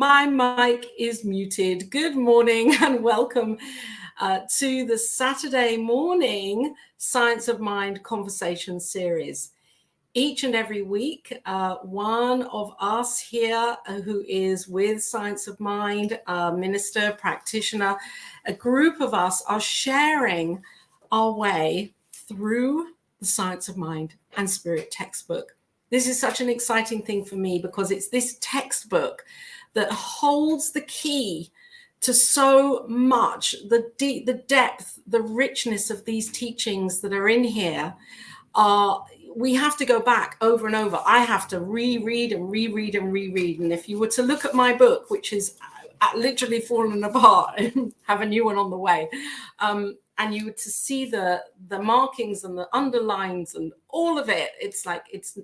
My mic is muted. Good morning and welcome to the Saturday morning Science of Mind conversation series. Each and every week, one of us here who is with Science of Mind, a minister, practitioner, a group of us are sharing our way through the Science of Mind and Spirit textbook. This is such an exciting thing for me because it's this textbook that holds the key to so much, the depth, the richness of these teachings that are in here. We have to go back over and over. I have to reread and reread and reread. And if you were to look at my book, which is literally fallen apart, have a new one on the way, and you were to see the markings and the underlines and all of it, it's like it's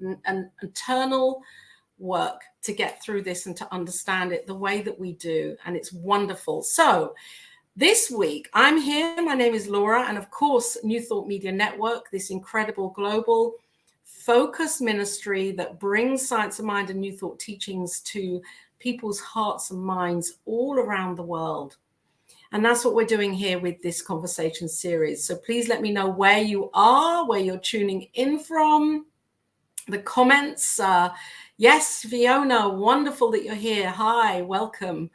an eternal work to get through this and to understand it the way that we do, and it's wonderful. So this week I'm here, my name is Laura, and of course New Thought Media Network, this incredible global focus ministry that brings Science of Mind and New Thought teachings to people's hearts and minds all around the world. And that's what we're doing here with this conversation series. So please let me know where you are, where you're tuning in from, the comments. Yes, Fiona, wonderful that you're here. Hi, welcome.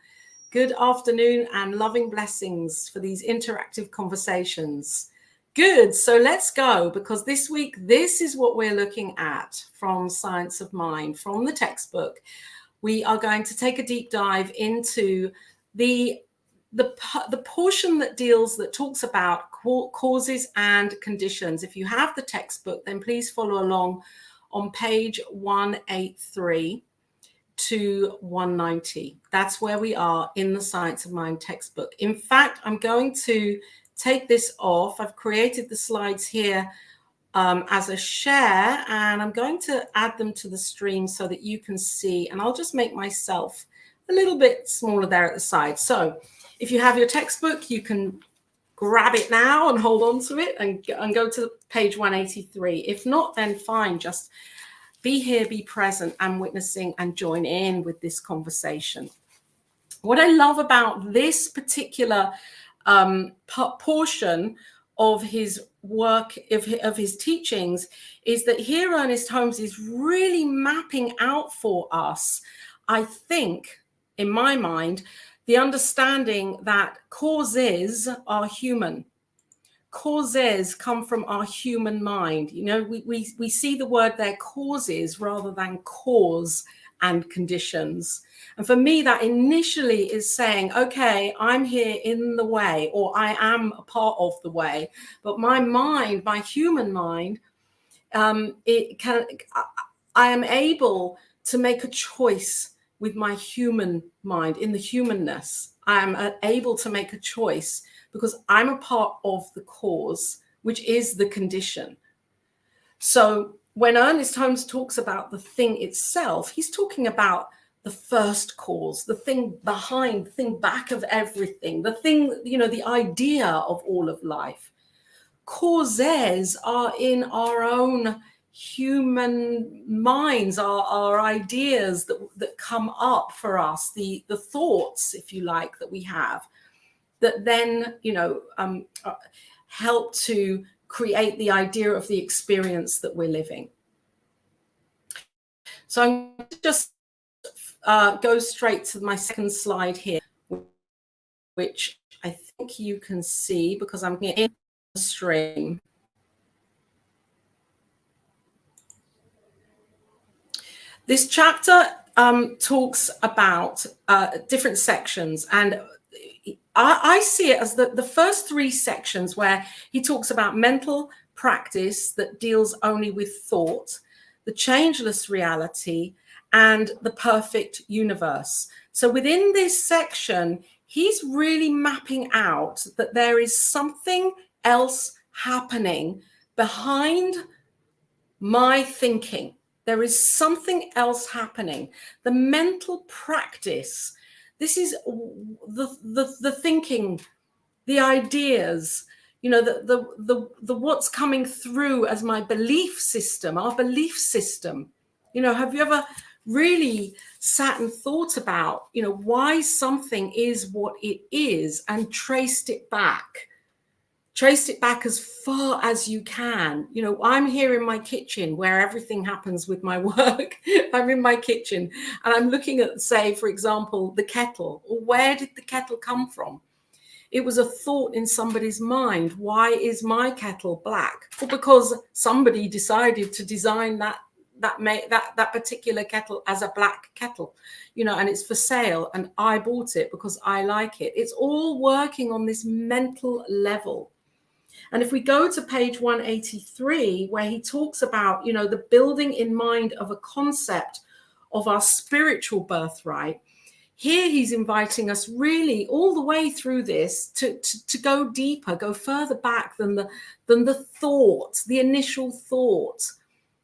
Good afternoon and loving blessings for these interactive conversations. Good, so let's go, because this week, this is what we're looking at from Science of Mind, from the textbook. We are going to take a deep dive into the portion that talks about causes and conditions. If you have the textbook, then please follow along on page 183 to 190. That's where we are in the Science of Mind textbook. In fact, I'm going to take this off. I've created the slides here as a share, and I'm going to add them to the stream so that you can see, and I'll just make myself a little bit smaller there at the side. So if you have your textbook, you can grab it now and hold on to it and go to page 183. If not, then fine, just be here, be present and witnessing and join in with this conversation. What I love about this particular portion of his work, of his teachings, is that here Ernest Holmes is really mapping out for us, I think, in my mind, the understanding that causes are human. Causes come from our human mind. You know, we see the word there, causes, rather than cause and conditions. And for me, that initially is saying, okay, I'm here in the way, or I am a part of the way. But my mind, my human mind, I am able to make a choice with my human mind, in the humanness. I am able to make a choice because I'm a part of the cause, which is the condition. So when Ernest Holmes talks about the thing itself, he's talking about the first cause, the thing behind, the thing back of everything, the thing, you know, the idea of all of life. Causes are in our own human minds, our ideas that come up for us, the thoughts, if you like, that we have, that then, you know, help to create the idea of the experience that we're living. So I'm going to just go straight to my second slide here, which I think you can see because I'm in the stream. This chapter talks about different sections, and I see it as the first three sections where he talks about mental practice that deals only with thought, the changeless reality, and the perfect universe. So within this section, he's really mapping out that there is something else happening behind my thinking. There is something else happening. The mental practice, this is the thinking, the ideas, you know, the what's coming through as my belief system, our belief system You know, have you ever really sat and thought about, you know, why something is what it is and traced it back as far as you can? You know, I'm here in my kitchen where everything happens with my work. I'm in my kitchen and I'm looking at, say, for example, the kettle. Where did the kettle come from? It was a thought in somebody's mind. Why is my kettle black? Well, because somebody decided to design that particular kettle as a black kettle, you know, and it's for sale, and I bought it because I like it. It's all working on this mental level. And if we go to page 183, where he talks about, you know, the building in mind of a concept of our spiritual birthright, here he's inviting us really all the way through this to go deeper, go further back than the thought, the initial thought,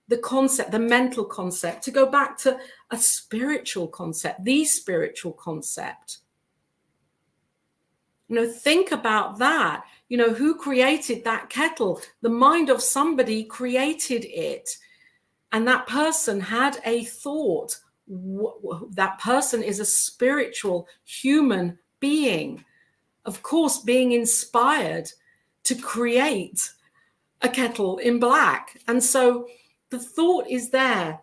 the concept, the mental concept, to go back to a spiritual concept, the spiritual concept. You know, think about that. You know, who created that kettle? The mind of somebody created it. And that person had a thought. That person is a spiritual human being, of course, being inspired to create a kettle in black. And so the thought is there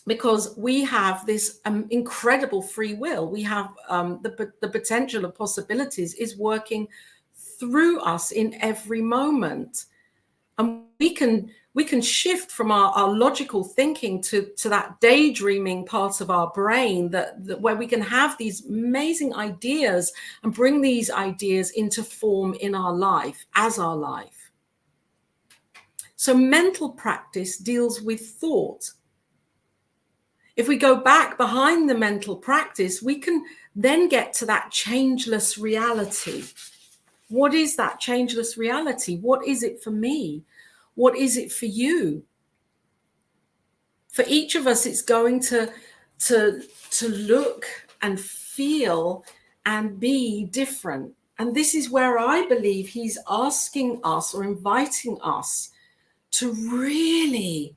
because we have this incredible free will. We have the potential of possibilities is working through us in every moment. And we can shift from our logical thinking to that daydreaming part of our brain that where we can have these amazing ideas and bring these ideas into form in our life, as our life. So mental practice deals with thought. If we go back behind the mental practice, we can then get to that changeless reality. What is that changeless reality? What is it for me? What is it for you? For each of us, it's going to look and feel and be different. And this is where I believe he's asking us or inviting us to really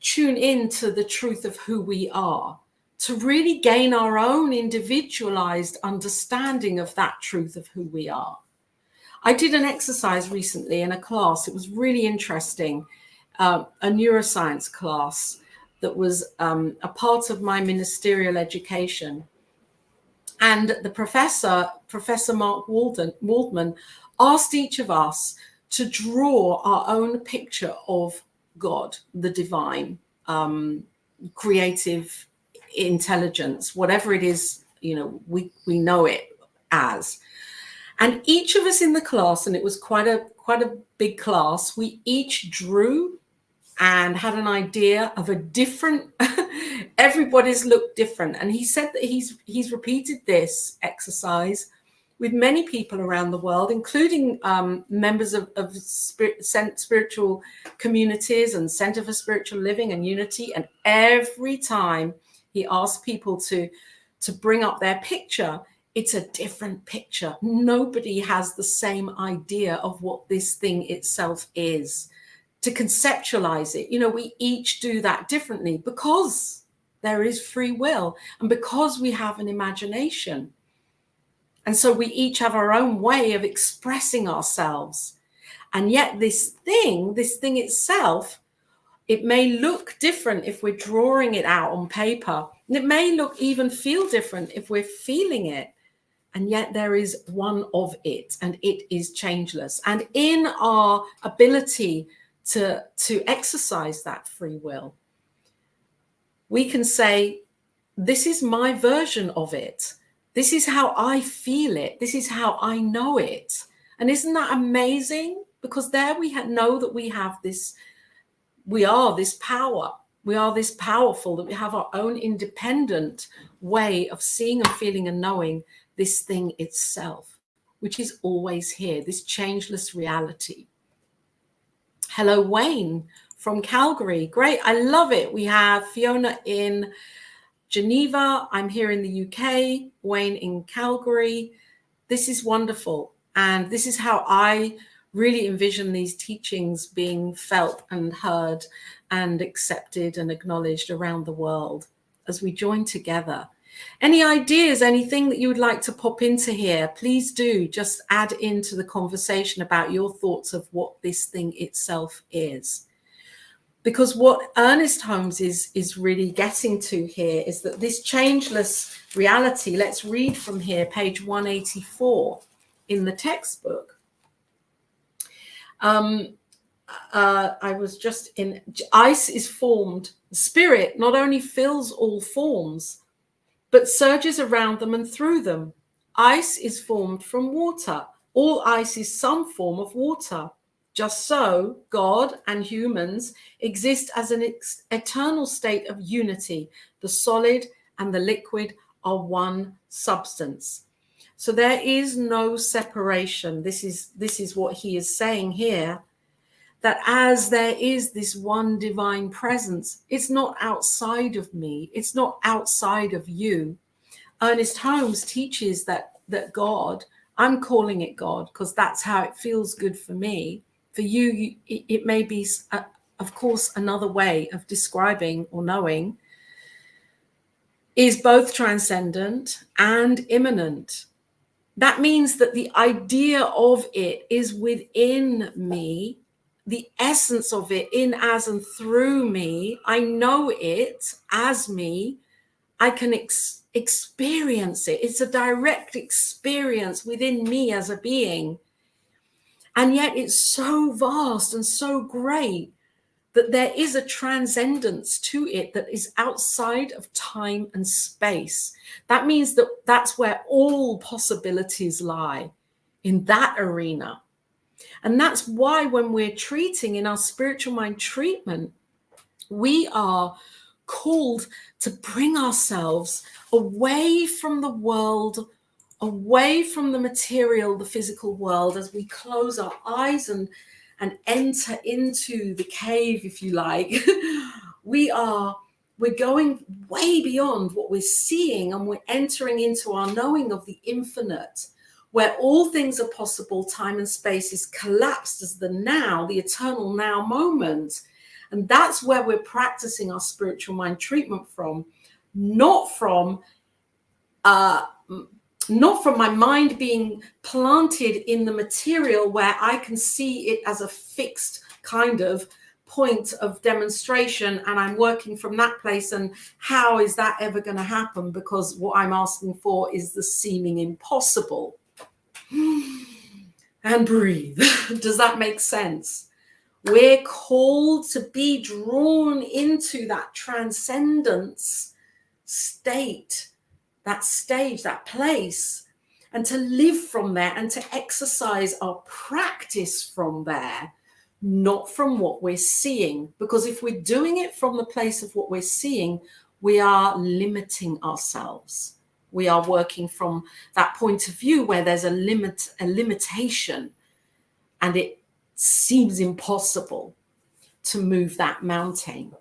tune into the truth of who we are, to really gain our own individualized understanding of that truth of who we are. I did an exercise recently in a class. It was really interesting, a neuroscience class that was a part of my ministerial education. And the professor, Professor Mark Waldman, asked each of us to draw our own picture of God, the divine, creative intelligence, whatever it is, you know, we know it as. And each of us in the class, and it was quite a big class, we each drew and had an idea of a different, everybody's looked different. And he said that he's repeated this exercise with many people around the world, including members of spiritual communities and Center for Spiritual Living and Unity. And every time he asked people to bring up their picture, it's a different picture. Nobody has the same idea of what this thing itself is. To conceptualize it, you know, we each do that differently because there is free will and because we have an imagination. And so we each have our own way of expressing ourselves. And yet this thing itself, it may look different if we're drawing it out on paper. And it may look even feel different if we're feeling it. And yet there is one of it, and it is changeless. And in our ability to exercise that free will, we can say, this is my version of it. This is how I feel it. This is how I know it. And isn't that amazing? Because there we know that we have this, we are this power. We are this powerful, that we have our own independent way of seeing and feeling and knowing this thing itself, which is always here, this changeless reality. Hello, Wayne from Calgary. Great. I love it. We have Fiona in Geneva. I'm here in the UK. Wayne in Calgary. This is wonderful. And this is how I really envision these teachings being felt and heard and accepted and acknowledged around the world as we join together. Any ideas, anything that you would like to pop into here, please do just add into the conversation about your thoughts of what this thing itself is. Because what Ernest Holmes is really getting to here is that this changeless reality, let's read from here, page 184 in the textbook. I was just in, ice is formed. Spirit not only fills all forms, but surges around them and through them. Ice is formed from water. All ice is some form of water. Just so, God and humans exist as an eternal state of unity. The solid and the liquid are one substance. So there is no separation. This is what he is saying here, that as there is this one divine presence, it's not outside of me. It's not outside of you. Ernest Holmes teaches that God, I'm calling it God because that's how it feels good for me. For you, it may be, of course, another way of describing or knowing, is both transcendent and immanent. That means that the idea of it is within me, the essence of it in, as, and through me. I know it as me. I can experience it. It's a direct experience within me as a being. And yet it's so vast and so great that there is a transcendence to it that is outside of time and space. That means that that's where all possibilities lie, in that arena. And that's why when we're treating in our spiritual mind treatment, we are called to bring ourselves away from the world, away from the material, the physical world, as we close our eyes and enter into the cave, if you like. We're going way beyond what we're seeing, and we're entering into our knowing of the infinite, where all things are possible. Time and space is collapsed as the now, the eternal now moment. And that's where we're practicing our spiritual mind treatment from, not from my mind being planted in the material where I can see it as a fixed kind of point of demonstration, and I'm working from that place. And how is that ever going to happen? Because what I'm asking for is the seeming impossible. And breathe. Does that make sense? We're called to be drawn into that transcendence state, that stage, that place, and to live from there and to exercise our practice from there, not from what we're seeing. Because if we're doing it from the place of what we're seeing, we are limiting ourselves. We are working from that point of view where there's a limitation, and it seems impossible to move that mountain.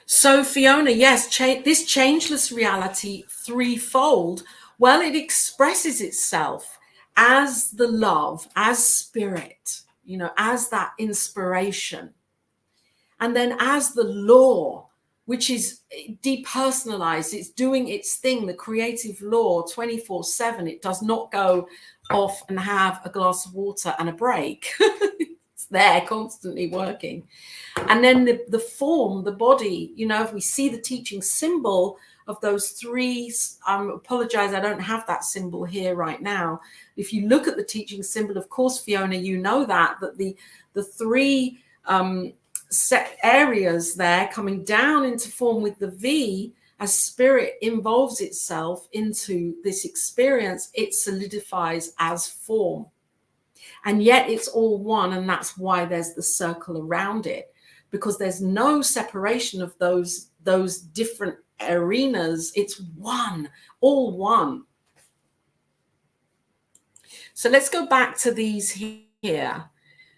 So Fiona, yes, this changeless reality threefold, well, it expresses itself as the love, as spirit, as that inspiration. And then as the law, which is depersonalized, it's doing its thing, the creative law 24/7. It does not go off and have a glass of water and a break. It's there constantly working. And then the form, the body, if we see the teaching symbol of those three, I apologize, I don't have that symbol here right now. If you look at the teaching symbol, of course, Fiona, that the three set areas there coming down into form with the V, as spirit involves itself into this experience, it solidifies as form. And yet it's all one, and that's why there's the circle around it, because there's no separation of those different arenas. It's one, all one. So let's go back to these here.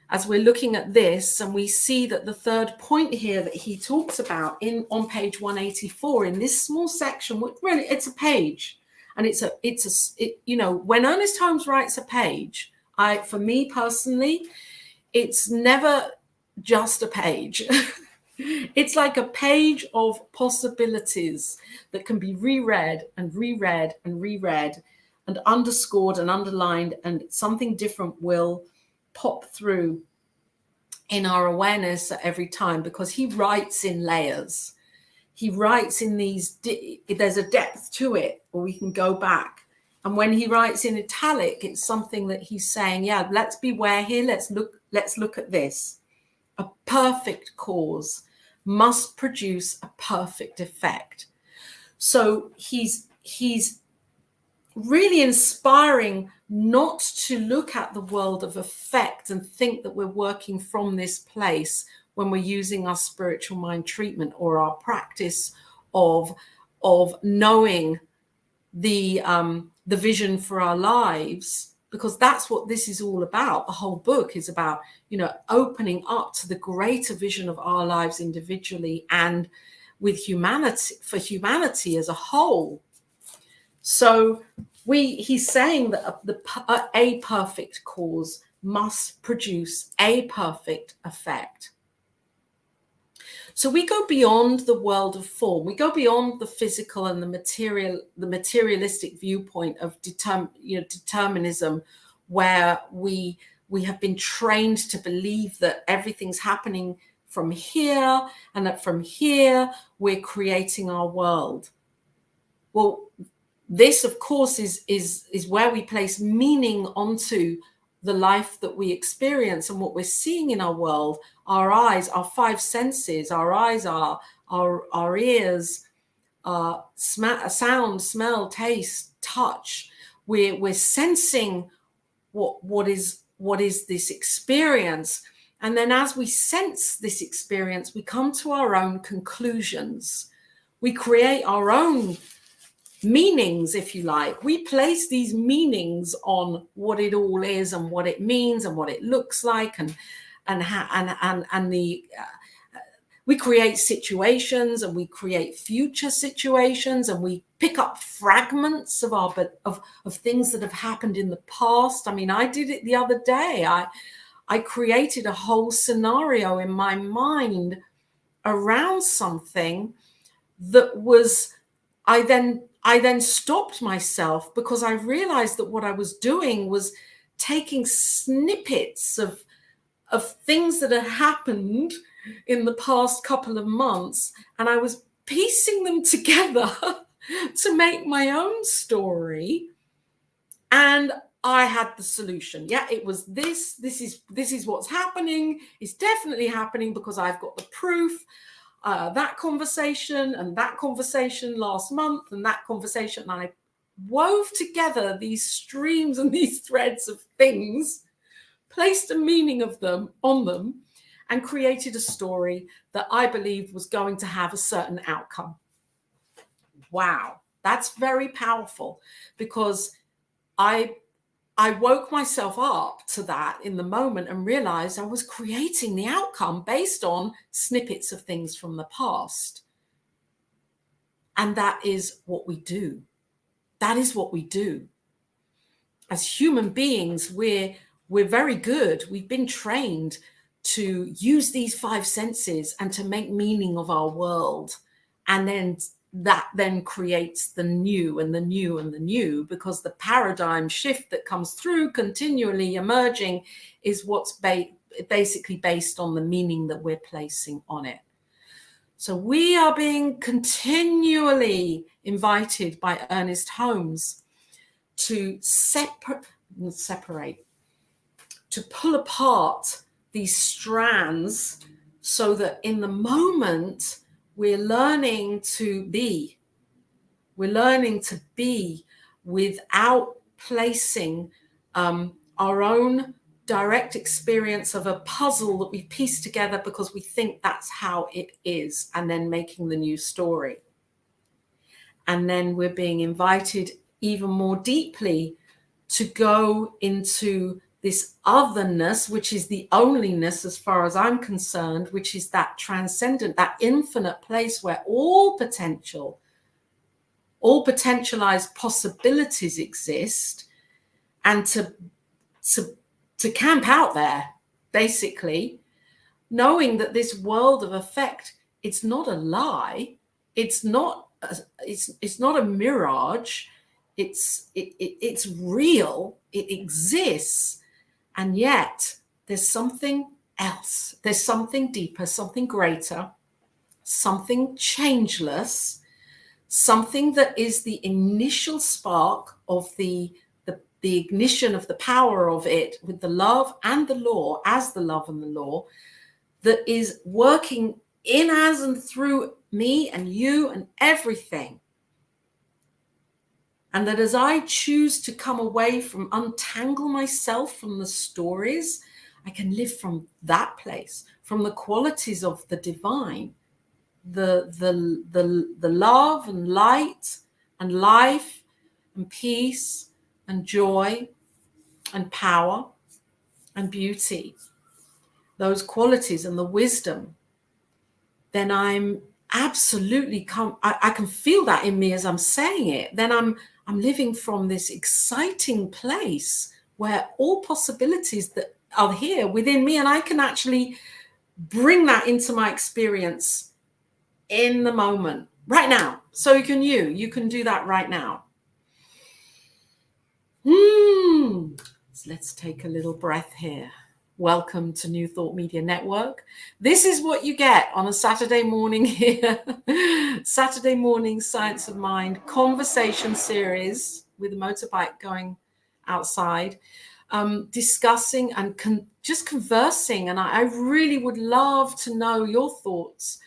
As we're looking at this, and we see that the third point here that he talks about on page 184 in this small section, really it's a page, And you know, when Ernest Holmes writes a page, for me personally, it's never just a page. It's like a page of possibilities that can be reread and reread and reread and underscored and underlined, and something different will pop through in our awareness at every time, because he writes in layers. He writes in these, there's a depth to it, or we can go back. And when he writes in italic, it's something that he's saying, yeah, let's beware here. Let's look at this. A perfect cause must produce a perfect effect. So he's really inspiring not to look at the world of effect and think that we're working from this place when we're using our spiritual mind treatment or our practice of knowing the vision for our lives, because that's what this is all about. The whole book is about, you know, opening up to the greater vision of our lives individually and with humanity, for humanity as a whole. So he's saying that a perfect cause must produce a perfect effect. So we go beyond the world of form. We go beyond the physical and the materialistic viewpoint of determinism, where we have been trained to believe that everything's happening from here, and that from here we're creating our world. Well, this, of course, is where we place meaning onto the life that we experience and what we're seeing in our world. Our eyes, our five senses, our eyes are our ears, sound, smell, taste, touch. We're sensing what is this experience. And then as we sense this experience, we come to our own conclusions. We create our own meanings, if you like. We place these meanings on what it all is and what it means and what it looks like, we create situations, and we create future situations, and we pick up fragments of things that have happened in the past. I mean, I did it the other day. I created a whole scenario in my mind around something that was, I then stopped myself, because I realized that what I was doing was taking snippets of things that had happened in the past couple of months, and I was piecing them together to make my own story. And I had the solution. Yeah, it was this is what's happening. It's definitely happening because I've got the proof. That conversation and that conversation last month and that conversation, and I wove together these streams and these threads of things, placed a meaning of them on them, and created a story that I believed was going to have a certain outcome. Wow, that's very powerful, because I woke myself up to that in the moment and realized I was creating the outcome based on snippets of things from the past. And that is what we do. That is what we do. As human beings, we're very good. We've been trained to use these five senses and to make meaning of our world. And then that then creates the new and the new and the new, because the paradigm shift that comes through continually emerging is what's basically based on the meaning that we're placing on it. So we are being continually invited by Ernest Holmes to separate, to pull apart these strands, so that in the moment we're learning to be. We're learning to be without placing our own direct experience of a puzzle that we've pieced together because we think that's how it is, and then making the new story. And then we're being invited even more deeply to go into this otherness, which is the onlyness as far as I'm concerned, which is that transcendent, that infinite place where all potential all potentialized possibilities exist, and to camp out there, basically, knowing that this world of effect, it's not a lie, it's not a mirage, it's real, it exists, and yet there's something else, there's something deeper, something greater, something changeless, something that is the initial spark of the ignition of the power of it, with the love and the law as the love and the law, that is working in, as, and through me and you and everything. And that as I choose to come away from, untangle myself from the stories, I can live from that place, from the qualities of the divine, the love and light and life and peace and joy and power and beauty, those qualities and the wisdom. Then I'm absolutely I can feel that in me as I'm saying it. Then I'm living from this exciting place where all possibilities that are here within me, and I can actually bring that into my experience in the moment, right now. So you can do that right now. So let's take a little breath here. Welcome to New Thought Media Network. This is what you get on a Saturday morning here. Saturday morning Science of Mind conversation series with a motorbike going outside, discussing and just conversing. And I really would love to know your thoughts.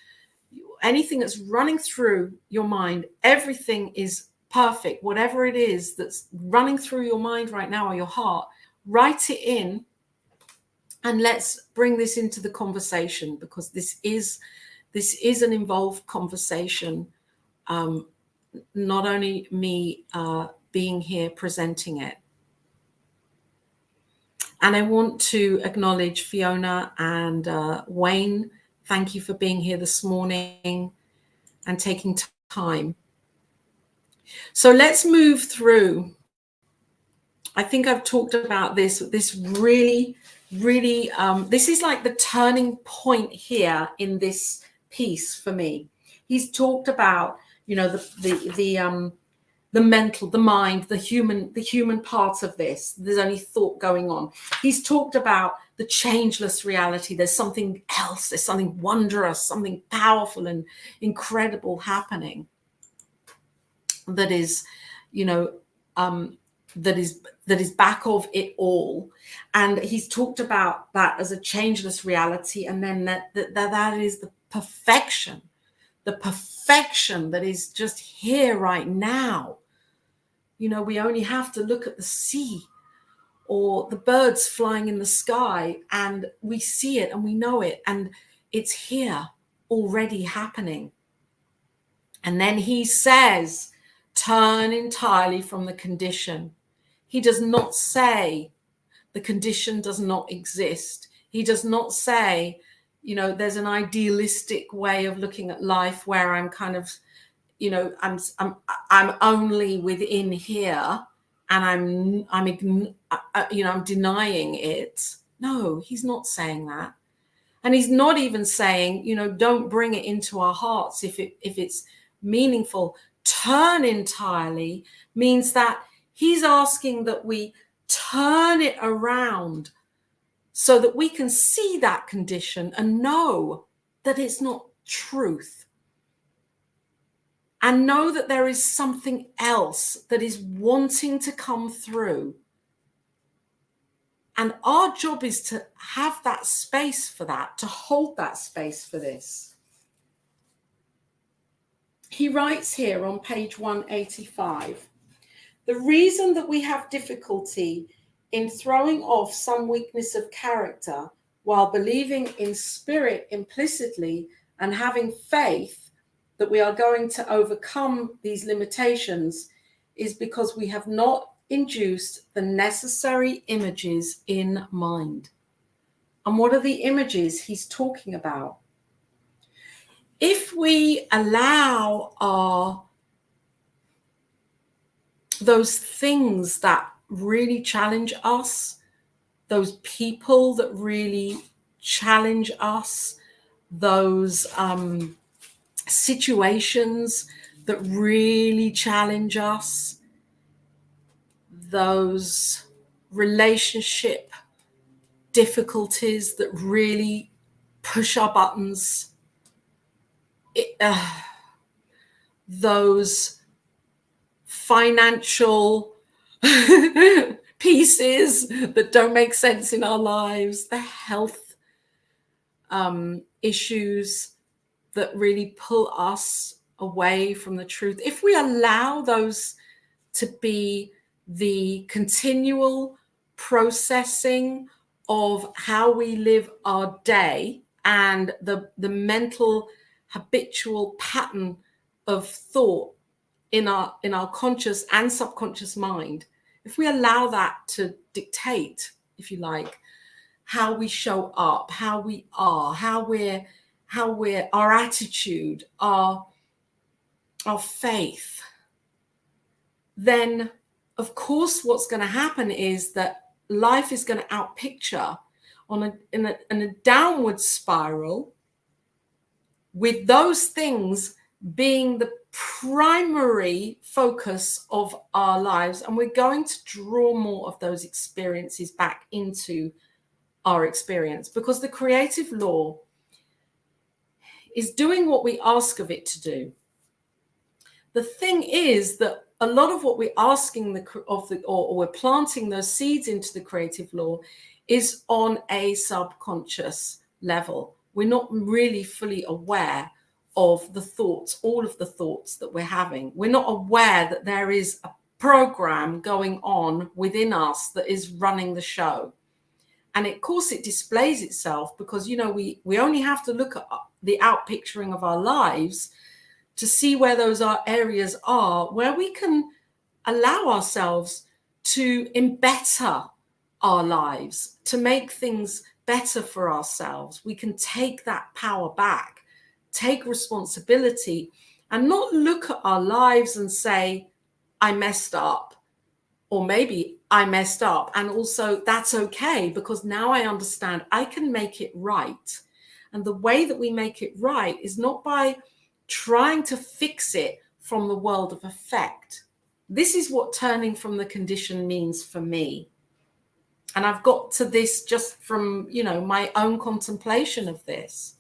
Anything that's running through your mind, everything is perfect. Whatever it is that's running through your mind right now or your heart, write it in. And let's bring this into the conversation, because this is an involved conversation. Not only me being here presenting it. And I want to acknowledge Fiona and Wayne. Thank you for being here this morning and taking time. So let's move through. I think I've talked about this really, this is like the turning point here in this piece for me. He's talked about, the mental, the mind, the human part of this. There's only thought going on. He's talked about the changeless reality. There's something else. There's something wondrous, something powerful and incredible happening. That is, that is back of it all. And he's talked about that as a changeless reality, and then that is the perfection that is just here right now. We only have to look at the sea or the birds flying in the sky, and we see it and we know it, and it's here already happening. And then he says, turn entirely from the condition. He does not say the condition does not exist. He does not say, there's an idealistic way of looking at life where I'm kind of, I'm only within here and I'm denying it. No, he's not saying that. And he's not even saying, don't bring it into our hearts if it's meaningful. Turn entirely means that he's asking that we turn it around so that we can see that condition and know that it's not truth. And know that there is something else that is wanting to come through. And our job is to have that space for that, to hold that space for this. He writes here on page 185, the reason that we have difficulty in throwing off some weakness of character while believing in spirit implicitly and having faith that we are going to overcome these limitations is because we have not induced the necessary images in mind. And what are the images he's talking about? If we allow our those things that really challenge us, those people that really challenge us, those situations that really challenge us, those relationship difficulties that really push our buttons, those financial pieces that don't make sense in our lives, the health issues that really pull us away from the truth. If we allow those to be the continual processing of how we live our day and the mental habitual pattern of thought in our conscious and subconscious mind, if we allow that to dictate, if you like, how we show up, how we are, how we're our attitude, our faith, then of course what's going to happen is that life is going to outpicture in a downward spiral, with those things being the primary focus of our lives, and we're going to draw more of those experiences back into our experience, because the creative law is doing what we ask of it to do. The thing is that a lot of what we're asking or we're planting those seeds into the creative law is on a subconscious level. We're not really fully aware of the thoughts, all of the thoughts that we're having. We're not aware that there is a program going on within us that is running the show. And of course it displays itself because, you know, we only have to look at the outpicturing of our lives to see where those areas are, where we can allow ourselves to better our lives, to make things better for ourselves. We can take that power back, take responsibility, and not look at our lives and say, I messed up, or maybe I messed up. And also that's okay, because now I understand I can make it right. And the way that we make it right is not by trying to fix it from the world of effect. This is what turning from the condition means for me. And I've got to this just from, you know, my own contemplation of this.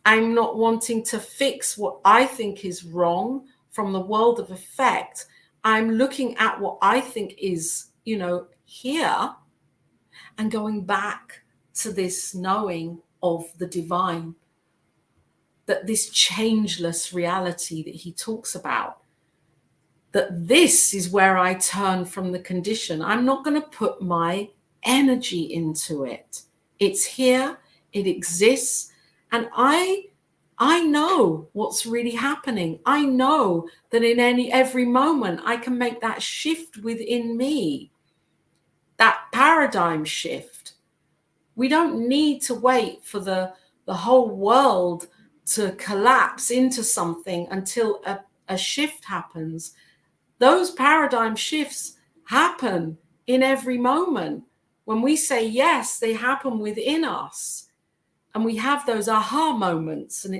I'm not wanting to fix what I think is wrong from the world of effect. I'm looking at what I think is, you know, here, and going back to this knowing of the divine, that this changeless reality that he talks about, that this is where I turn from the condition. I'm not going to put my energy into it. It's here, it exists, and I know what's really happening. I know that in every moment I can make that shift within me, that paradigm shift. We don't need to wait for the whole world to collapse into something until a shift happens. Those paradigm shifts happen in every moment. When we say yes, they happen within us. And we have those aha moments, and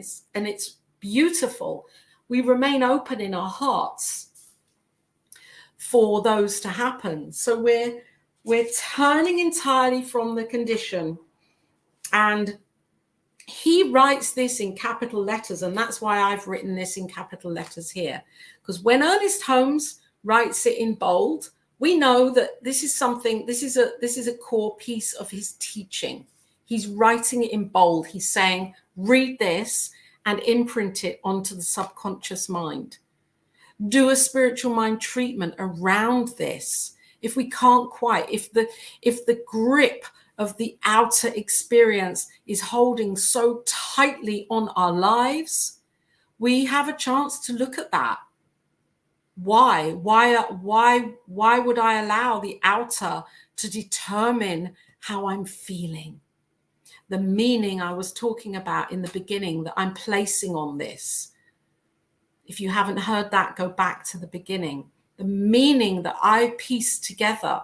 it's beautiful. We remain open in our hearts for those to happen. So we're turning entirely from the condition. And he writes this in capital letters, and that's why I've written this in capital letters here. Because when Ernest Holmes writes it in bold, we know that this is a core piece of his teaching. He's writing it in bold. He's saying, read this and imprint it onto the subconscious mind. Do a spiritual mind treatment around this. If we can't quite, if the grip of the outer experience is holding so tightly on our lives, we have a chance to look at that. Why would I allow the outer to determine how I'm feeling? The meaning I was talking about in the beginning that I'm placing on this. If you haven't heard that, go back to the beginning. the meaning that I piece together,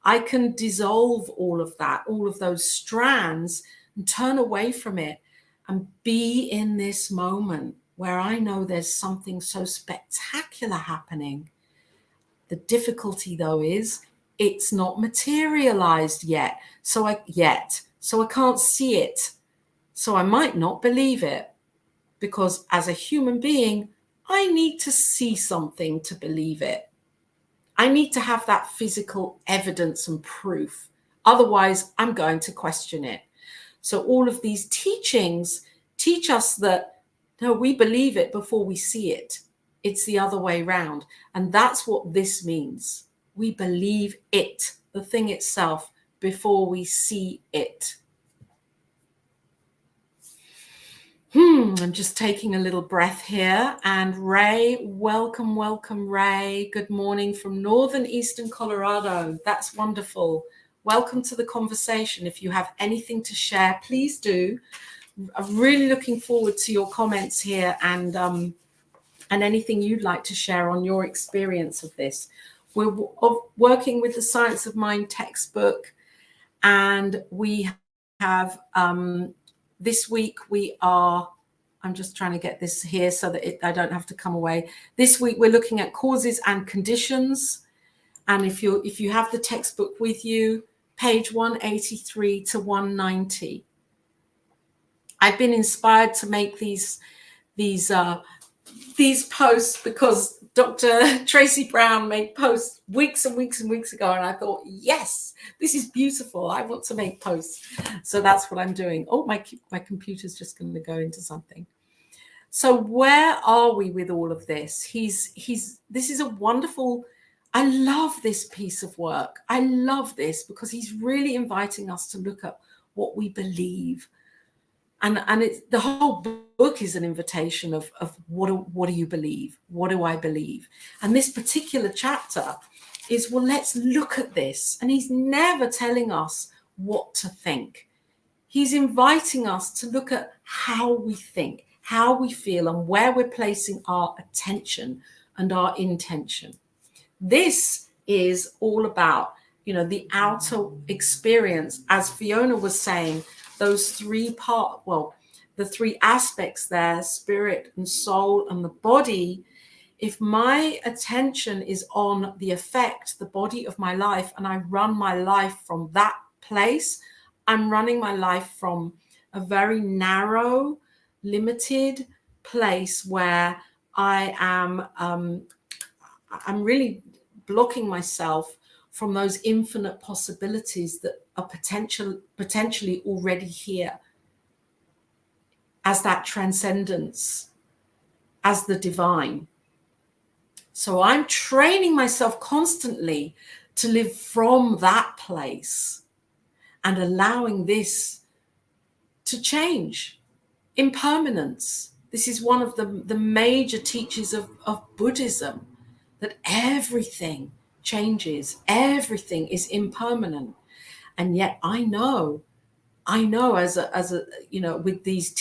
I can dissolve all of that, all of those strands, and turn away from it and be in this moment where I know there's something so spectacular happening. The difficulty, though, is it's not materialized yet. So I can't see it. So I might not believe it, because as a human being, I need to see something to believe it. I need to have that physical evidence and proof. Otherwise, I'm going to question it. So all of these teachings teach us that, no, we believe it before we see it. It's the other way around. And that's what this means. We believe it, the thing itself, before we see it. I'm just taking a little breath here. And Ray, welcome, Ray. Good morning from northern eastern Colorado. That's wonderful. Welcome to the conversation. If you have anything to share, please do. I'm really looking forward to your comments here and anything you'd like to share on your experience of this. We're working with the Science of Mind textbook, and we have this week I'm just trying to get this here so that I don't have to come away. This week we're looking at causes and conditions. And if you have the textbook with you, page 183 to 190. I've been inspired to make these posts because Dr. Tracy Brown made posts weeks and weeks and weeks ago, and I thought, yes, this is beautiful. I want to make posts. So that's what I'm doing. Oh, my computer's just going to go into something. So where are we with all of this? This is a wonderful, I love this piece of work. I love this because he's really inviting us to look at what we believe. And it's, the whole book is an invitation of what do you believe? What do I believe? And this particular chapter is, well, let's look at this. And he's never telling us what to think. He's inviting us to look at how we think, how we feel, and where we're placing our attention and our intention. This is all about, the outer experience, as Fiona was saying, those the three aspects there, spirit and soul and the body. If my attention is on the effect, the body of my life, and I run my life from that place, I'm running my life from a very narrow, limited place where I am, I'm really blocking myself from those infinite possibilities that are potentially already here, as that transcendence, as the divine. So I'm training myself constantly to live from that place and allowing this to change. Impermanence. This is one of the major teachings of Buddhism, that everything changes, everything is impermanent. And yet I know as a with these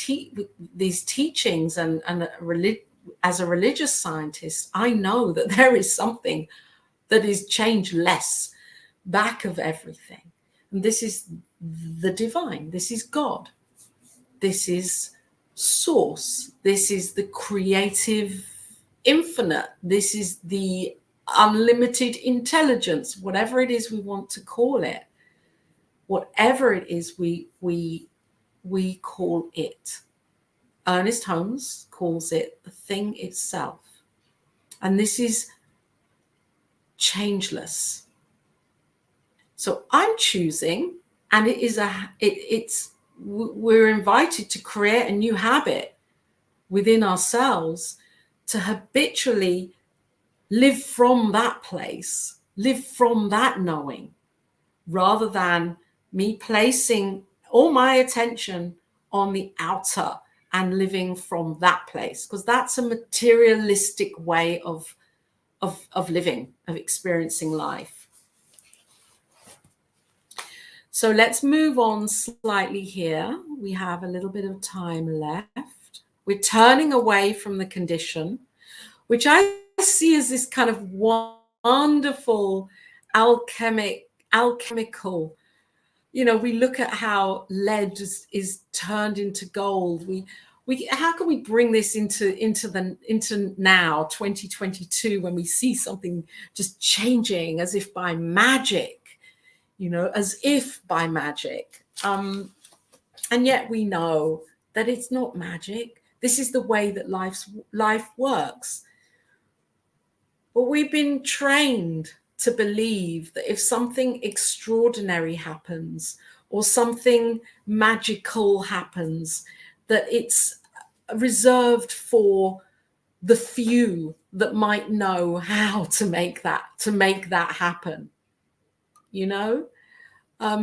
teachings and as a religious scientist, I know that there is something that is changeless back of everything. And this is the divine. This is God. This is source. This is the creative infinite. This is the unlimited intelligence, whatever it is we want to call it. Whatever it is we call it. Ernest Holmes calls it the thing itself. And this is changeless. So I'm choosing, and we're invited to create a new habit within ourselves to habitually live from that place, live from that knowing, rather than me placing all my attention on the outer and living from that place, because that's a materialistic way of living, of experiencing life. So let's move on slightly here. We have a little bit of time left. We're turning away from the condition, which I see as this kind of wonderful alchemical. We look at how lead is turned into gold. We how can we bring this into now 2022, when we see something just changing as if by magic, as if by magic. And yet we know that it's not magic. This is the way that life works. But we've been trained to believe that if something extraordinary happens or something magical happens, that it's reserved for the few that might know how to make that happen.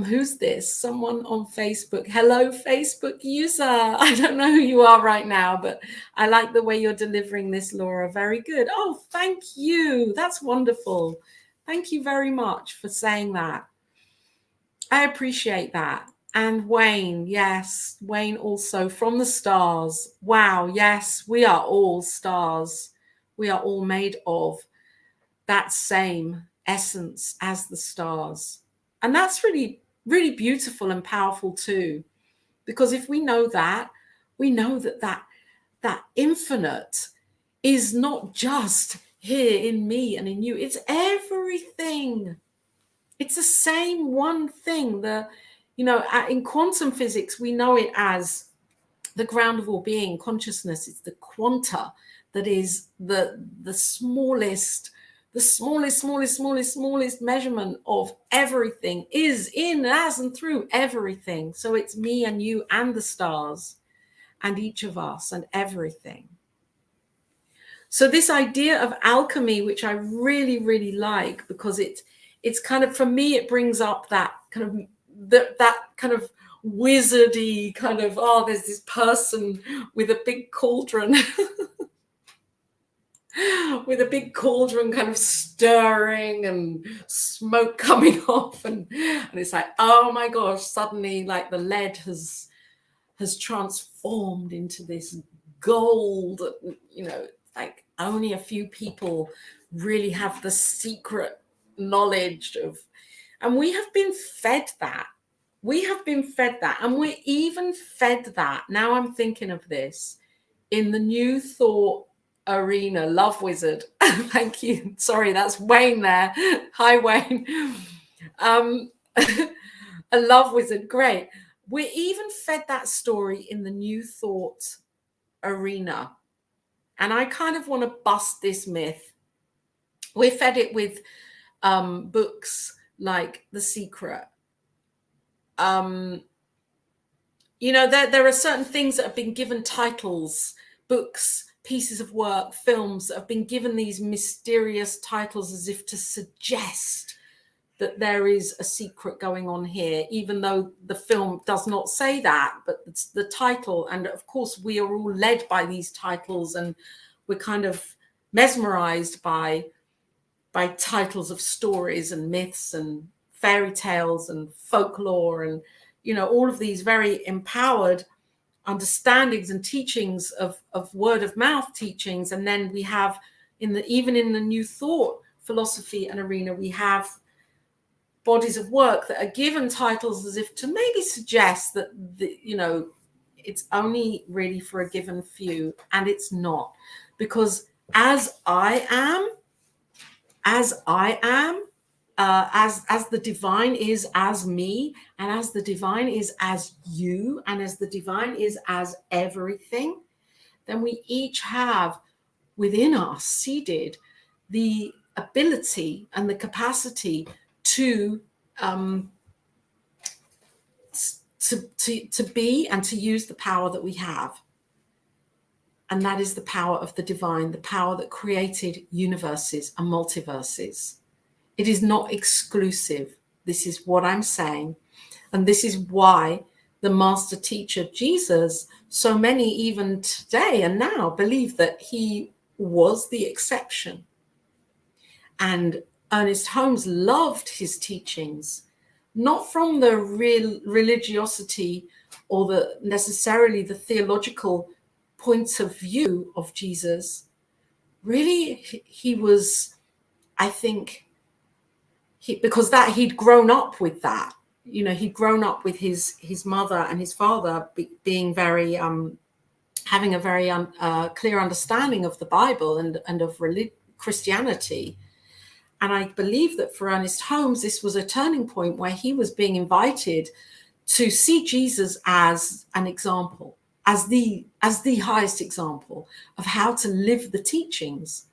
Who's this? Someone on Facebook. Hello, Facebook user. I don't know who you are right now, but I like the way you're delivering this, Laura. Very good. Oh, thank you. That's wonderful. Thank you very much for saying that. I appreciate that. And Wayne, yes, Wayne also from the stars. Wow, yes, we are all stars. We are all made of that same essence as the stars. And that's really, really beautiful and powerful too. Because if we know that that infinite is not just here in me and in you, it's everything. It's the same one thing. In quantum physics, we know it as the ground of all being, consciousness. It's the quanta that is the smallest measurement of everything, is in, as, and through everything. So it's me and you and the stars and each of us and everything. So this idea of alchemy, which I really, really like, because it's kind of, for me, it brings up that kind of wizardy kind of, there's this person with a big cauldron with a big cauldron kind of stirring and smoke coming off, and it's like, oh my gosh, suddenly like the lead has transformed into this gold. Like only a few people really have the secret knowledge of, and we have been fed that. And we're even fed that. Now I'm thinking of this in the New Thought arena. Love Wizard. Thank you. Sorry, that's Wayne there. Hi, Wayne. A Love Wizard. Great. We're even fed that story in the New Thought arena. And I kind of want to bust this myth. We're fed it with books like The Secret. There are certain things that have been given titles, books, pieces of work, films that have been given these mysterious titles as if to suggest that there is a secret going on here, even though the film does not say that, but it's the title. And of course, we are all led by these titles, and we're kind of mesmerized by titles of stories and myths and fairy tales and folklore and, all of these very empowered understandings and teachings of word of mouth teachings. And then we have even in the New Thought philosophy and arena, we have bodies of work that are given titles as if to maybe suggest that it's only really for a given few, and it's not. Because as the divine is as me, and as the divine is as you, and as the divine is as everything, then we each have within us seeded the ability and the capacity to be and to use the power that we have. And that is the power of the divine, the power that created universes and multiverses. It is not exclusive. This is what I'm saying. And this is why the master teacher, Jesus, so many even today and now believe that he was the exception. And Ernest Holmes loved his teachings, not from the real religiosity or necessarily the theological points of view of Jesus. Really, he was I think because he'd grown up with that, he'd grown up with his mother and his father being very having a very clear understanding of the Bible and of Christianity. And I believe that for Ernest Holmes, this was a turning point where he was being invited to see Jesus as an example, as the highest example of how to live the teachings.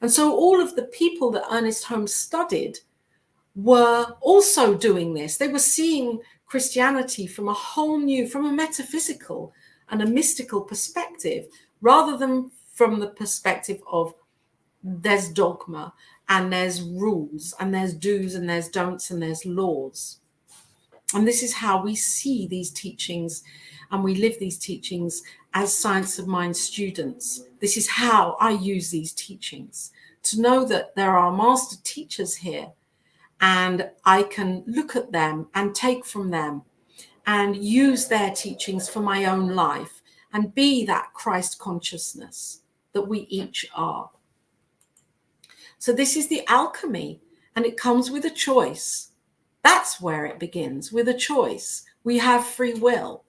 And so all of the people that Ernest Holmes studied were also doing this. They were seeing Christianity from a metaphysical and a mystical perspective, rather than from the perspective of there's dogma and there's rules and there's do's and there's don'ts and there's laws. And this is how we see these teachings and we live these teachings as Science of Mind students. This is how I use these teachings, to know that there are master teachers here and I can look at them and take from them and use their teachings for my own life and be that Christ consciousness that we each are. So this is the alchemy, and it comes with a choice. That's where it begins, with a choice. We have free will.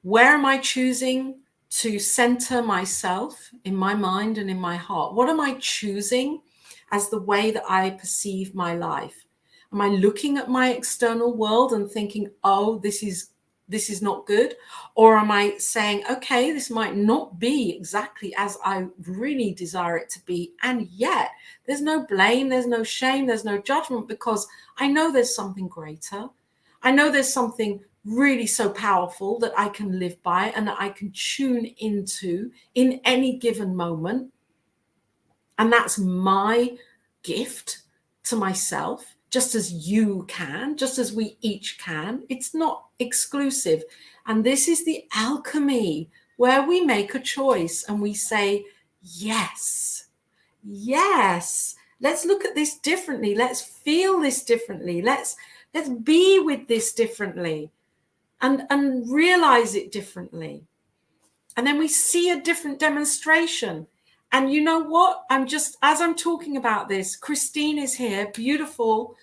Where am I choosing to center myself in my mind and in my heart? What am I choosing as the way that I perceive my life? Am I looking at my external world and thinking, oh, this is not good? Or am I saying, okay, this might not be exactly as I really desire it to be. And yet there's no blame, there's no shame, there's no judgment, because I know there's something greater. I know there's something really so powerful that I can live by and that I can tune into in any given moment. And that's my gift to myself, just as you can, just as we each can. It's not exclusive. And this is the alchemy where we make a choice and we say, yes, yes, let's look at this differently. Let's feel this differently. Let's be with this differently and realize it differently. And then we see a different demonstration. And you know what? As I'm talking about this, Christine is here, beautiful.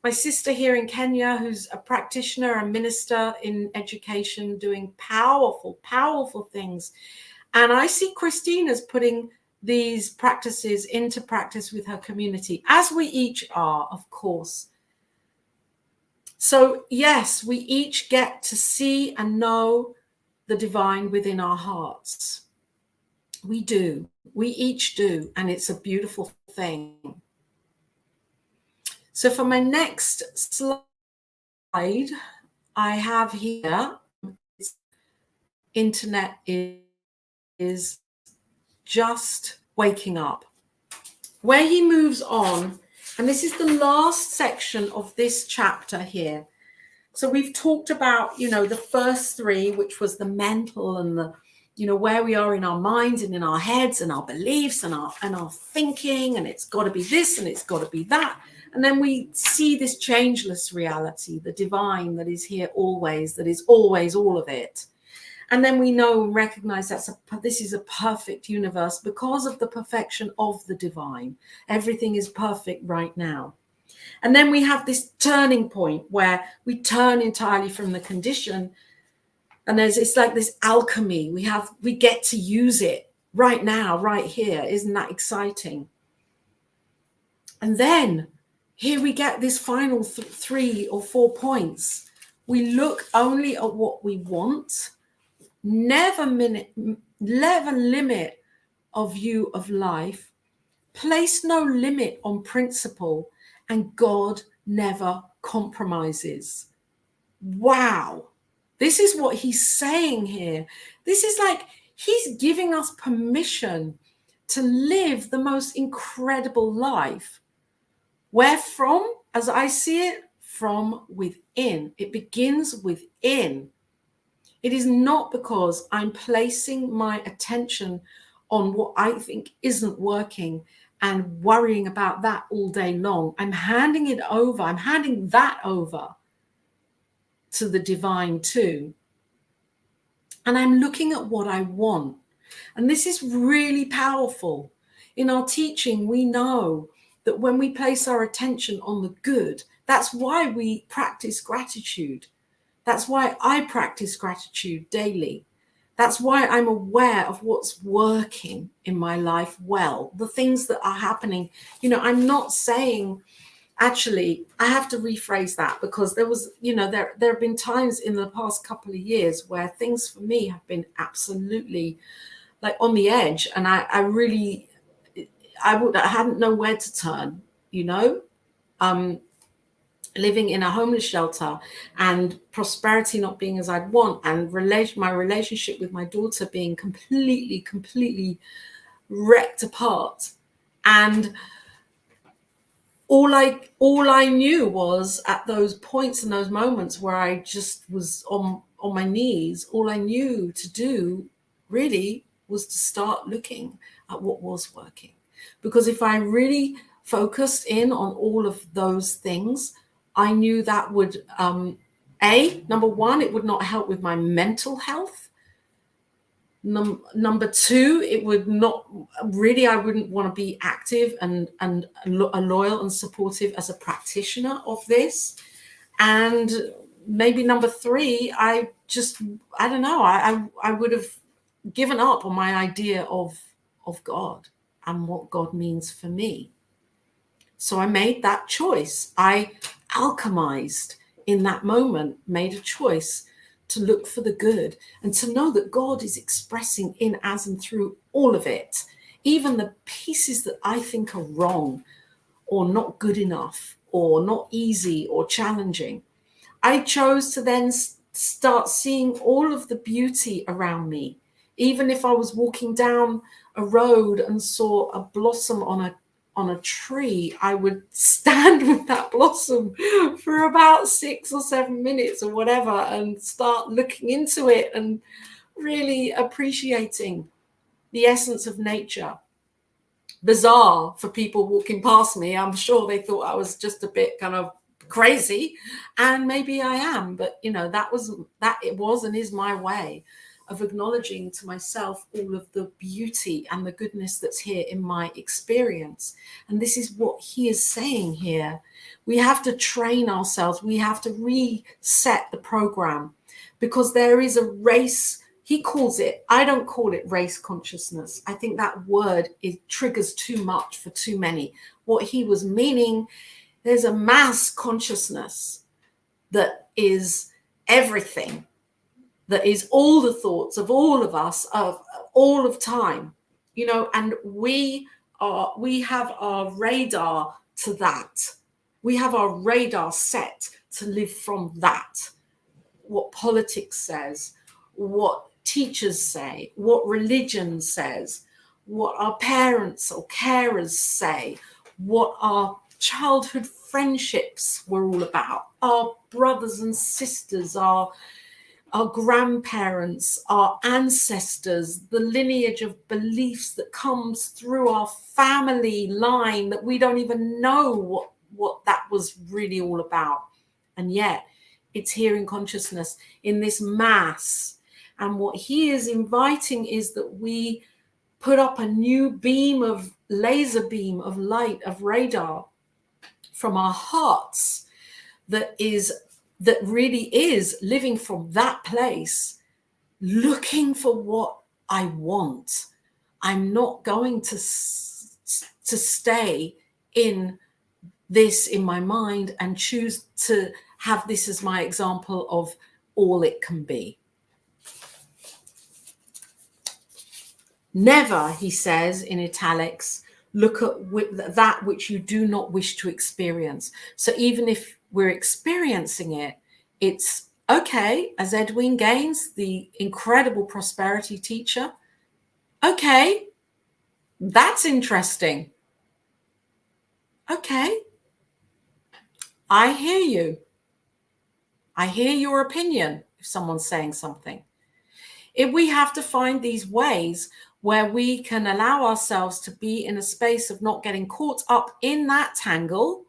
My sister here in Kenya, who's a practitioner, a minister in education, doing powerful, powerful things. And I see Christine as putting these practices into practice with her community, as we each are, of course. So yes, we each get to see and know the divine within our hearts. We do. We each do. And it's a beautiful thing. So for my next slide, I have here, internet is just waking up. Where he moves on, and this is the last section of this chapter here. So we've talked about, the first three, which was the mental and the, where we are in our minds and in our heads and our beliefs and our thinking, and it's got to be this and it's got to be that. And then we see this changeless reality, the divine that is here always, that is always all of it. And then we know and recognize this is a perfect universe because of the perfection of the divine. Everything is perfect right now. And then we have this turning point where we turn entirely from the condition. And it's like this alchemy. We get to use it right now, right here. Isn't that exciting? And then here we get this final 3 or 4 points. We look only at what we want, never limit of view of life, place no limit on principle, and God never compromises. Wow. This is what he's saying here. This is like he's giving us permission to live the most incredible life. Where from? As I see it, from within. It begins within. It is not because I'm placing my attention on what I think isn't working and worrying about that all day long. I'm handing that over to the divine too. And I'm looking at what I want. And this is really powerful. In our teaching, we know that when we place our attention on the good, that's why we practice gratitude. That's why I practice gratitude daily. That's why I'm aware of what's working in my life well, the things that are happening. I'm not saying, actually, I have to rephrase that, because there have been times in the past couple of years where things for me have been absolutely like on the edge, and I hadn't known where to turn, living in a homeless shelter and prosperity not being as I'd want, and my relationship with my daughter being completely wrecked apart. And all I knew was, at those points and those moments where I just was on my knees, all I knew to do really was to start looking at what was working. Because if I really focused in on all of those things, I knew that would, number one, it would not help with my mental health. Number two, it would not really, I wouldn't want to be active and loyal and supportive as a practitioner of this. And maybe number three, I don't know, I would have given up on my idea of God and what God means for me. So I made that choice. I alchemized in that moment, made a choice to look for the good and to know that God is expressing in, as, and through all of it, even the pieces that I think are wrong or not good enough or not easy or challenging. I chose to then start seeing all of the beauty around me. Even if I was walking down a road and saw a blossom on a tree, I would stand with that blossom for about 6 or 7 minutes or whatever and start looking into it and really appreciating the essence of nature. Bizarre for people walking past me. I'm sure they thought I was just a bit kind of crazy, and maybe I am, but it was and is my way of acknowledging to myself all of the beauty and the goodness that's here in my experience. And this is what he is saying here. We have to train ourselves. We have to reset the program, because there is a race. He calls it, I don't call it race consciousness. I think that word, it triggers too much for too many. What he was meaning, there's a mass consciousness that is everything, that is all the thoughts of all of us, of all of time, and we have our radar to that. We have our radar set to live from that. What politics says, what teachers say, what religion says, what our parents or carers say, what our childhood friendships were all about, our brothers and sisters, our grandparents, our ancestors, the lineage of beliefs that comes through our family line that we don't even know what that was really all about. And yet it's here in consciousness, in this mass. And what he is inviting is that we put up a new laser beam of light, of radar from our hearts that really is living from that place, looking for what I want. I'm not going to stay in this in my mind and choose to have this as my example of all it can be. Never, he says in italics, look at that which you do not wish to experience. So even if we're experiencing it, it's okay, as Edwin Gaines, the incredible prosperity teacher, okay, that's interesting. Okay, I hear you. I hear your opinion if someone's saying something. If we have to find these ways where we can allow ourselves to be in a space of not getting caught up in that tangle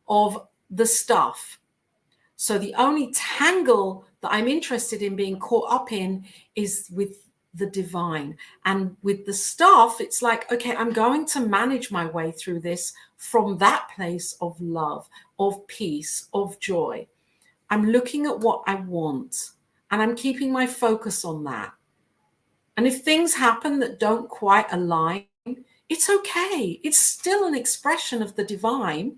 of the stuff. So the only tangle that I'm interested in being caught up in is with the divine. And with the stuff, it's like, okay, I'm going to manage my way through this from that place of love, of peace, of joy. I'm looking at what I want and I'm keeping my focus on that. And if things happen that don't quite align, it's okay. It's still an expression of the divine.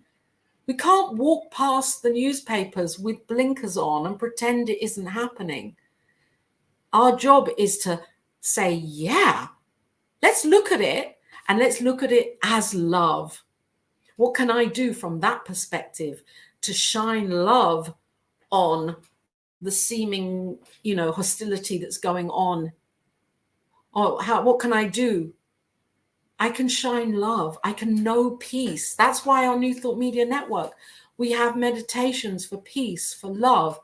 We can't walk past the newspapers with blinkers on and pretend it isn't happening. Our job is to say, yeah, let's look at it and let's look at it as love. What can I do from that perspective to shine love on the seeming, hostility that's going on? Or what can I do? I can shine love. I can know peace. That's why our New Thought Media Network, we have meditations for peace, for love,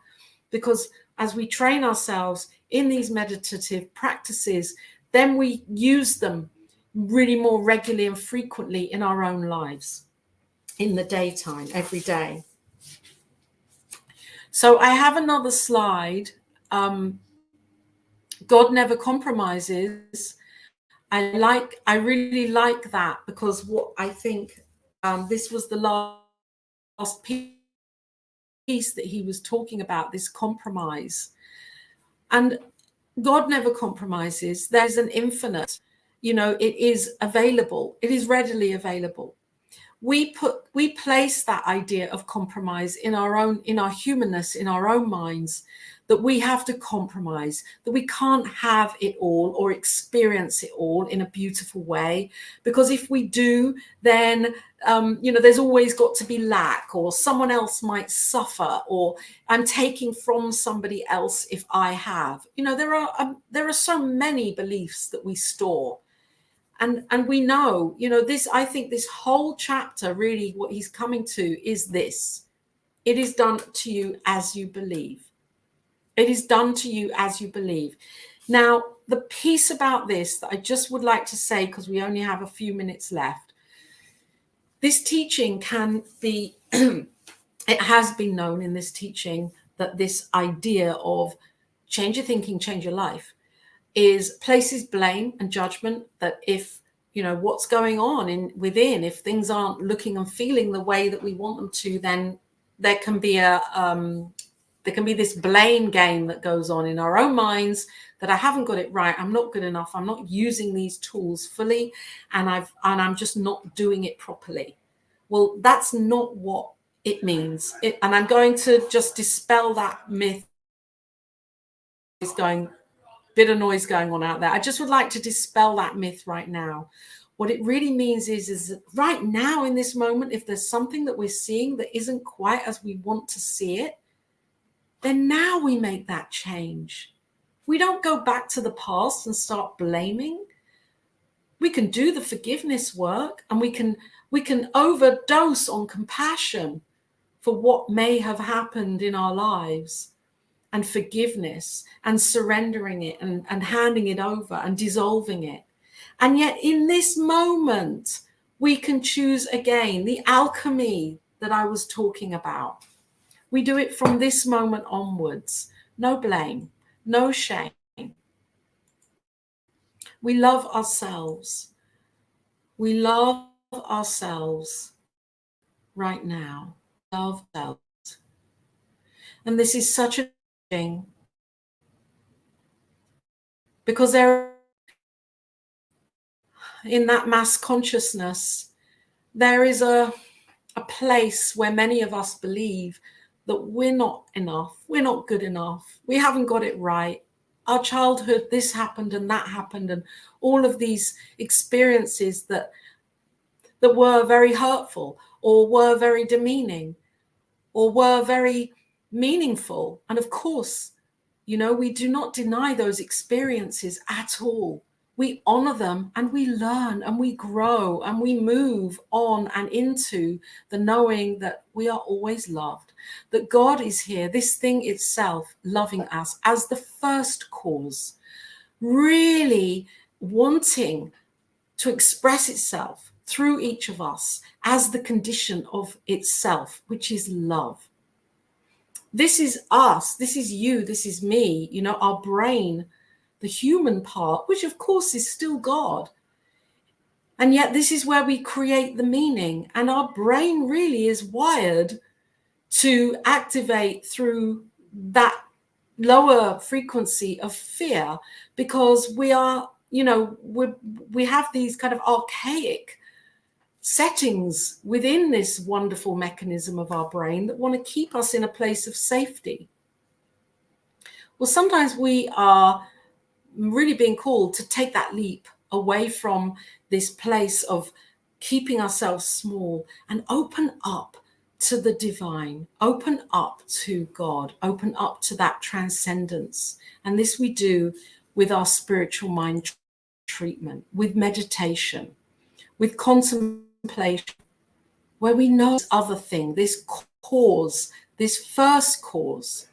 because as we train ourselves in these meditative practices, then we use them really more regularly and frequently in our own lives, in the daytime, every day. So I have another slide. God never compromises. I really like that, because what I think this was the last piece that he was talking about, this compromise. And God never compromises. There's an infinite, it is available. It is readily available. We place that idea of compromise in our humanness, in our own minds, that we have to compromise, that we can't have it all or experience it all in a beautiful way. Because if we do, then, there's always got to be lack, or someone else might suffer, or I'm taking from somebody else if I have. There are so many beliefs that we store. And we know, I think this whole chapter, really what he's coming to is this: it is done to you as you believe. It is done to you as you believe. Now, the piece about this that I just would like to say, because we only have a few minutes left, this teaching can be, it has been known in this teaching that this idea of change your thinking, change your life, places blame and judgment, that if what's going on within, if things aren't looking and feeling the way that we want them to, then there can be this blame game that goes on in our own minds, that I haven't got it right, I'm not good enough, I'm not using these tools fully, and I'm just not doing it properly. Well, that's not what it means. And I'm going to just dispel that myth. Bit of noise going on out there. I just would like to dispel that myth right now. What it really means is that right now, in this moment, if there's something that we're seeing that isn't quite as we want to see it, then now we make that change. We don't go back to the past and start blaming. We can do the forgiveness work, and we can overdose on compassion for what may have happened in our lives, and forgiveness and surrendering it and handing it over and dissolving it. And yet in this moment, we can choose again the alchemy that I was talking about. We do it from this moment onwards. No blame, no shame. We love ourselves. We love ourselves right now. Love ourselves. And this is such a thing, because in that mass consciousness, there is a place where many of us believe that we're not enough, we're not good enough, we haven't got it right. Our childhood, this happened and that happened, and all of these experiences that were very hurtful, or were very demeaning, or were very meaningful. And of course, we do not deny those experiences at all. We honor them, and we learn, and we grow, and we move on and into the knowing that we are always loved, that God is here, this thing itself loving us as the first cause, really wanting to express itself through each of us as the condition of itself, which is love. This is us, this is you, this is me, our brain, the human part, which of course is still God. And yet this is where we create the meaning. And our brain really is wired to activate through that lower frequency of fear, because we are, we have these kind of archaic settings within this wonderful mechanism of our brain that want to keep us in a place of safety. Well, sometimes we are really being called to take that leap away from this place of keeping ourselves small and open up to the divine, open up to God, open up to that transcendence. And this we do with our spiritual mind treatment, with meditation, with contemplation, where we know this other thing, this cause, this first cause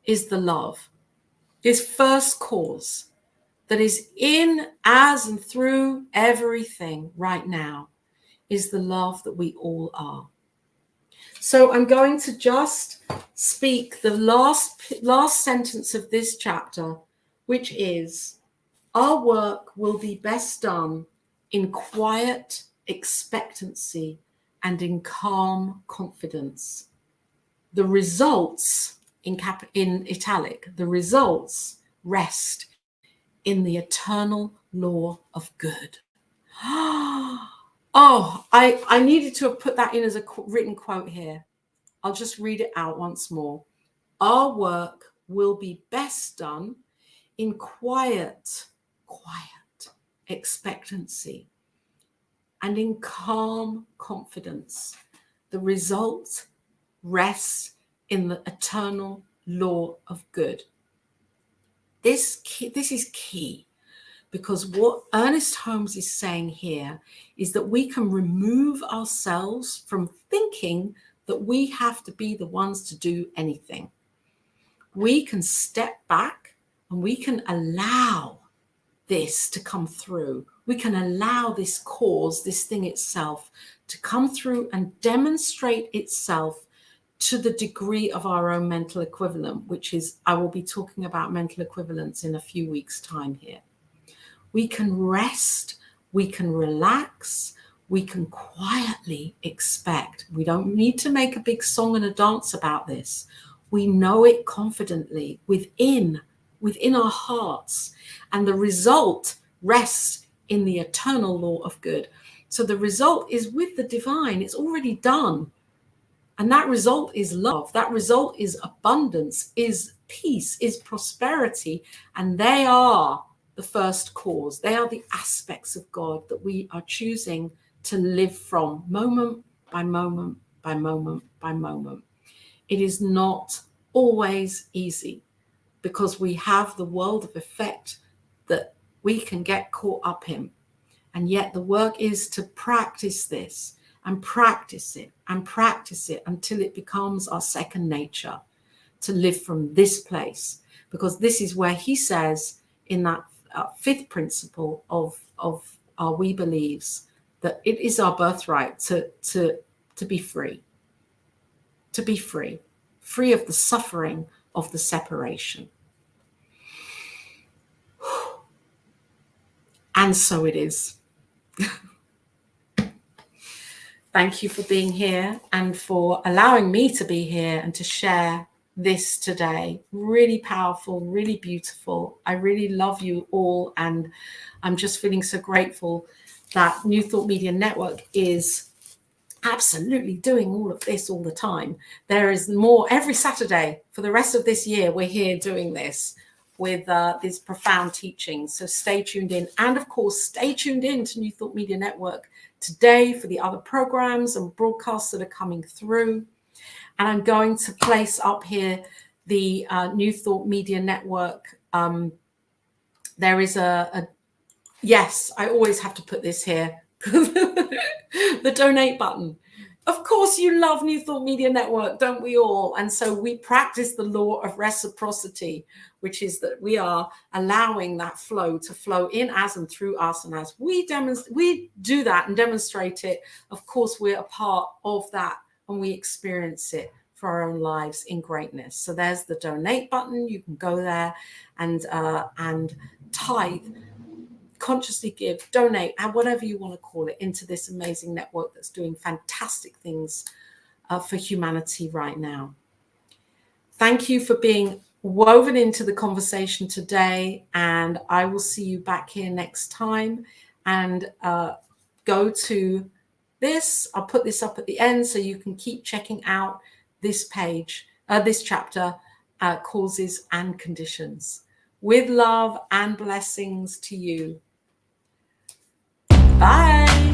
is the love. This first cause that is in, as, and through everything right now is the love that we all are. So I'm going to just speak the last sentence of this chapter, which is, our work will be best done in quiet expectancy and in calm confidence. The results, in italic, the results rest in the eternal law of good. Oh, I needed to have put that in as a written quote here. I'll just read it out once more. Our work will be best done in quiet expectancy and in calm confidence. The result rests in the eternal law of good. This is key, because what Ernest Holmes is saying here is that we can remove ourselves from thinking that we have to be the ones to do anything. We can step back and we can allow this to come through. We can allow this cause, this thing itself, to come through and demonstrate itself to the degree of our own mental equivalent, which is, I will be talking about mental equivalence in a few weeks' time here. We can rest, we can relax, we can quietly expect. We don't need to make a big song and a dance about this. We know it confidently within our hearts, and the result rests in the eternal law of good. So the result is with the divine. It's already done. And that result is love. That result is abundance, is peace, is prosperity. And they are the first cause. They are the aspects of God that we are choosing to live from moment by moment by moment by moment. It is not always easy, because we have the world of effect that we can get caught up in. And yet the work is to practice this and practice it and practice it until it becomes our second nature, to live from this place. Because this is where he says in that fifth principle of our we believes, that it is our birthright to be free, to be free of the suffering of the separation. And so it is. Thank you for being here and for allowing me to be here and to share this today. Really powerful, really beautiful. I really love you all. And I'm just feeling so grateful that New Thought Media Network is absolutely doing all of this all the time. There is more every Saturday for the rest of this year. We're here doing this with these profound teachings. So stay tuned in. And of course, stay tuned in to New Thought Media Network today for the other programs and broadcasts that are coming through. And I'm going to place up here the New Thought Media Network. There is yes, I always have to put this here, the donate button. Of course, you love New Thought Media Network, don't we all? And so we practice the law of reciprocity, which is that we are allowing that flow to flow in as and through us. And as we do that and demonstrate it, of course, we're a part of that and we experience it for our own lives in greatness. So there's the donate button. You can go there and tithe consciously give, donate, and whatever you want to call it, into this amazing network that's doing fantastic things for humanity right now. Thank you for being woven into the conversation today, and I will see you back here next time. And go to this. I'll put this up at the end so you can keep checking out this page, this chapter, Causes and Conditions. With love and blessings to you. Bye.